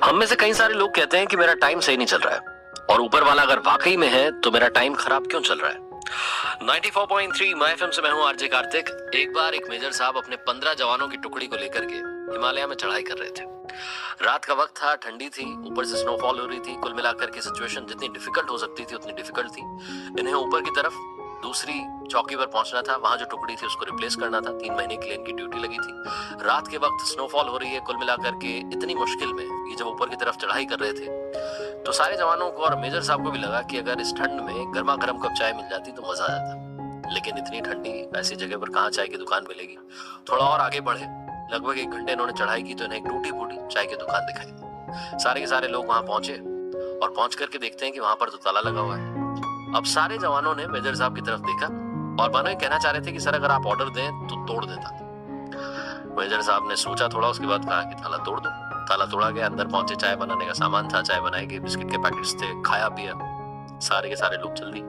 हम में से कई सारे लोग कहते हैं कि मेरा टाइम सही नहीं चल रहा है और ऊपर वाला अगर वाकई में है तो मेरा टाइम खराब क्यों चल रहा है। 94.3 माय एफएम से मैं हूं आरजे कार्तिक। एक बार एक मेजर साहब अपने 15 जवानों की टुकड़ी को लेकर के हिमालय में चढ़ाई कर रहे थे। रात का वक्त था, ठंडी थी, ऊपर से स्नोफॉल हो रही थी। कुल मिलाकर के सिचुएशन जितनी डिफिकल्ट हो सकती थी उतनी डिफिकल्ट थी। इन्हें ऊपर की तरफ दूसरी चौकी पर पहुंचना था, वहां जो टुकड़ी थी उसको रिप्लेस करना था। 3 महीने के लिए इनकी ड्यूटी लगी थी। रात के वक्त स्नोफॉल हो रही है। कुल मिलाकर के इतनी मुश्किल में ये जब ऊपर की तरफ चढ़ाई कर रहे थे तो सारे जवानों को और मेजर साहब को भी लगा कि अगर इस ठंड में गर्मा गर्म कप चाय मिल जाती तो मजा आ जाता। लेकिन इतनी ठंडी ऐसी जगह पर कहाँ चाय की दुकान मिलेगी। थोड़ा और आगे बढ़े, लगभग 1 घंटे इन्होंने चढ़ाई की तो इन्हें एक टूटी फूटी चाय की दुकान दिखाई। सारे के सारे लोग वहां पहुंचे और पहुंच करके देखते हैं कि वहां पर तो ताला लगा हुआ है। अब सारे जवानों ने मेजर साहब की तरफ देखा और मानो ये कहना चाह रहे थे कि सर अगर आप ऑर्डर दें तो तोड़ देता। मेजर साहब ने सोचा थोड़ा, उसके बाद कहा कि ताला तोड़ दो। ताला तोड़ा गया, अंदर पहुंचे, चाय बनाने का सामान था, चाय बनाई गई, बिस्किट के पैकेट्स थे, खाया पिया। सारे के सारे लोग चल दिए।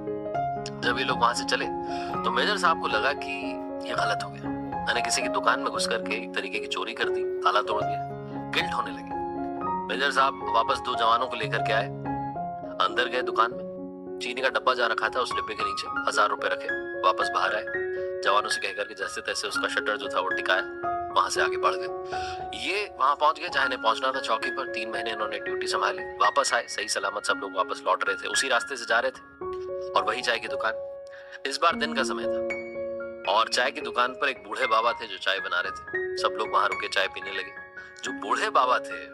जब ये लोग वहां से चले तो मेजर साहब को लगा कि ये गलत हो गया, मैंने किसी की दुकान में घुस करके एक तरीके की चोरी कर दी, ताला तोड़ दिया। गिल्ट होने लगी। मेजर साहब वापस 2 जवानों को लेकर के आए, अंदर गए दुकान में। चीनी का डब्बा जा रखा था, उस डिब्बे के नीचे 1000 रुपए रखे। वापस बाहर आए, जवानों से कहकर के जैसे तैसे उसका शटर जो था वो टिकाया, वहां से आगे बढ़ गए। ये वहां पहुंच गए जहां इन्हें पहुंचना था, चौकी पर। 3 महीने इन्होंने ड्यूटी संभाली। वापस आए, सही सलामत सब लोग वापस लौट रहे थे, उसी रास्ते से जा रहे थे और वही चाय की दुकान। इस बार दिन का समय था और चाय की दुकान पर एक बूढ़े बाबा थे जो चाय बना रहे थे। सब लोग वहां रुके चाय पीने लगे। जो बूढ़े बाबा थे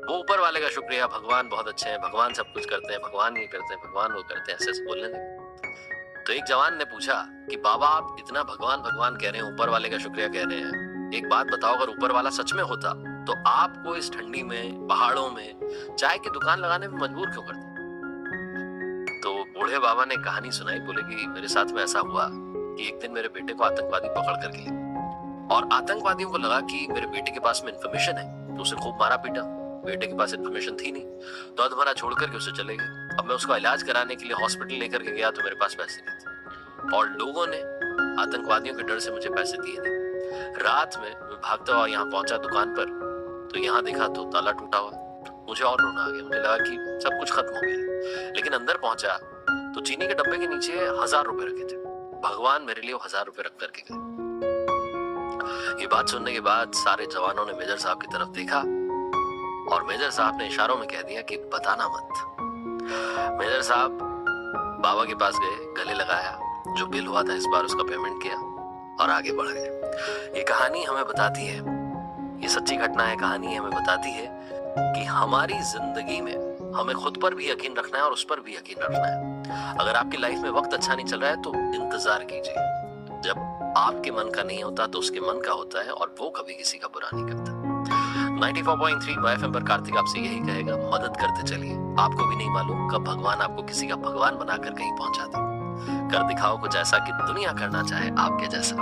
वो ऊपर वाले का शुक्रिया, भगवान बहुत अच्छे हैं, भगवान सब कुछ करते हैं, भगवान ये करते हैं, भगवान वो करते हैं, ऐसे बोलने लगे। तो एक जवान ने पूछा कि बाबा आप इतना भगवान भगवान कह रहे हैं, ऊपर वाले का शुक्रिया कह रहे हैं, एक बात बताओ, अगर ऊपर वाला सच में होता तो आपको इस ठंडी में पहाड़ों में चाय की दुकान लगाने में मजबूर क्यों करता। तो बूढ़े बाबा ने कहानी सुनाई। बोले कि मेरे साथ में ऐसा हुआ कि एक दिन मेरे बेटे को आतंकवादी पकड़ कर गए और आतंकवादियों को लगा कि मेरे बेटे के पास में इंफॉर्मेशन है तो उसे खूब मारा पीटा। बेटे के पास इंफॉर्मेशन थी नहीं तो अधमरा छोड़ करके उसे चले गए। अब मैं उसका इलाज कराने के लिए हॉस्पिटल लेकर के गया तो मेरे पास पैसे नहीं थे और लोगों ने आतंकवादियों के डर से मुझे पैसे दिए नहीं। रात में मैं भागता हुआ यहाँ पहुंचा दुकान पर तो यहाँ देखा तो ताला टूटा हुआ। मुझे और रोना आ गया। मुझे लगा कि सब कुछ खत्म हो गया। लेकिन अंदर पहुंचा तो चीनी के डब्बे के नीचे 1000 रुपए रखे थे। भगवान मेरे लिए 1000 रुपए रख करके गए। ये बात सुनने के बाद सारे जवानों ने मेजर साहब की तरफ देखा और मेजर साहब ने इशारों में कह दिया कि बताना मत। मेजर साहब बाबा के पास गए, गले लगाया, जो बिल हुआ था इस बार उसका पेमेंट किया और आगे बढ़ गए। ये कहानी हमें बताती है, ये सच्ची घटना है, कहानी हमें बताती है कि हमारी जिंदगी में हमें खुद पर भी यकीन रखना है और उस पर भी यकीन रखना है। अगर आपकी लाइफ में वक्त अच्छा नहीं चल रहा है तो इंतजार कीजिए। जब आपके मन का नहीं होता तो उसके मन का होता है और वो कभी किसी का बुरा नहीं करता। 94.3 माय एफएम पर कार्तिक आपसे यही कहेगा, मदद करते चलिए। आपको भी नहीं मालूम कब भगवान आपको किसी का भगवान बनाकर कहीं पहुंचा दे। कर दिखाओ कुछ ऐसा कि दुनिया करना चाहे आपके जैसा।